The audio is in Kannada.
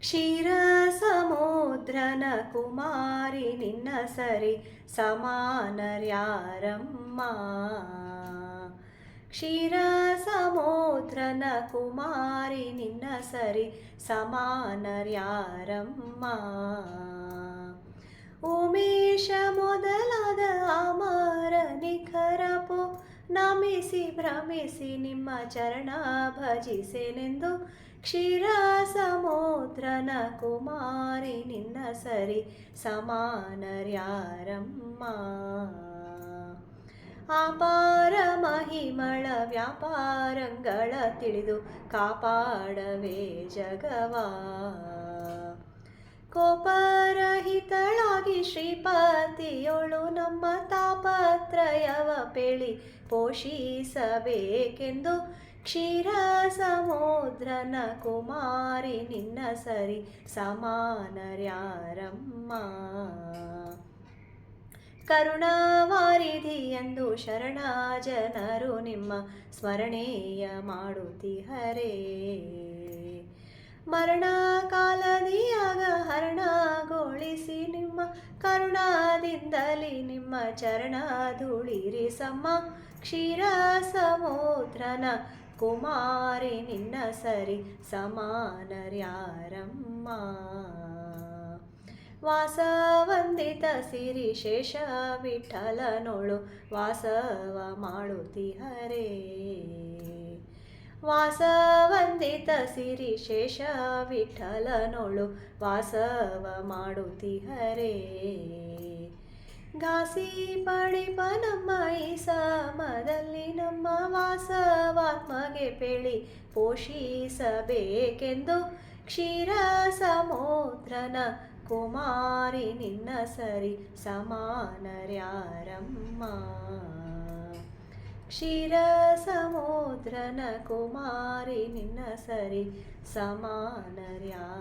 ಕ್ಷೀರ ಸಮುದ್ರನ ಕುಮಾರಿ ನಿನ್ನ ಸರಿ ಸಮಾನರ್ಯಾರಮ್ಮ. ಕ್ಷೀರ ಸಮುದ್ರನ ಕುಮಾರಿ ನಿನ್ನ ಸರಿ ಸಮಾನರ್ಯಾರಮ್ಮ. ಉಮೇಶ ಮೊದಲಾದ ಅಮರ ನಿಖರಪೋ ನಮಿಸಿ ಭ್ರಮಿಸಿ ನಿಮ್ಮ ಚರಣ ಭಜಿಸೆನೆಂದು ಕ್ಷೀರ ಸಮುದ್ರನ ಕುಮಾರಿ ನಿನ್ನ ಸರಿ ಸಮಾನರ್ಯಾರಮ್ಮ. ಅಪಾರ ಮಹಿಮಳ ವ್ಯಾಪಾರಂಗಳ ತಿಳಿದು ಕಾಪಾಡವೇ ಜಗವಾ. ಕೋಪರಹಿತಳಾಗಿ ಶ್ರೀಪತಿಯೊಳು ನಮ್ಮ ತಾಪತ್ರಯವ ಪೇಳಿ ಪೋಷಿಸಬೇಕೆಂದು ಕ್ಷೀರ ಸಮುದ್ರನ ಕುಮಾರಿ ನಿನ್ನ ಸರಿ ಸಮಾನರ್ಯಾರಮ್ಮ. ಕರುಣಾವಾರಿಧಿ ಎಂದು ಶರಣ ಜನರು ನಿಮ್ಮ ಸ್ಮರಣೆಯ ಮಾಡುತ್ತಿಹರೇ. ಮರಣ ಕಾಲದಿಯಾಗ ಹರಣಗೊಳಿಸಿ ನಿಮ್ಮ ಕರುಣಾದಿಂದಲಿ ನಿಮ್ಮ ಚರಣ ಧೂಳಿರಿಸಮ್ಮ. ಕ್ಷೀರ ಸಮುದ್ರನ ಕುಮಾರಿ ನಿನ್ನ ಸರಿ ಸಮಾನರ್ಯಾರಮ್ಮ. ವಾಸವಂದಿತ ಸಿರಿ ಶೇಷ ವಿಠಲನೊಳು ವಾಸವ ಮಾಡುತ್ತಿಹರೇ. ವಾಸವಂದಿತ ಸಿರಿ ಶೇಷ ವಿಠಲನೊಳು ವಾಸವ ಮಾಡುತ್ತಿಹರೇ. ಘಾಸಿ ಪಡಿಪ ನಮ್ಮ ಈ ಸಮದಲ್ಲಿ ನಮ್ಮ ವಾಸವಾತ್ಮಗೆ ಪೇಳಿ ಪೋಷಿಸಬೇಕೆಂದು ಕ್ಷೀರ ಸಮುದ್ರನ ಕುಮಾರಿ ನಿನ್ನ ಸರಿ ಸಮಾನರ್ಯಾರಮ್ಮ. ಕ್ಷೀರ ಸಮುದ್ರನ ಕುಮಾರಿ ನಿನ್ನ ಸರಿ ಸಮಾನರ್ಯಾರಮ್ಮ.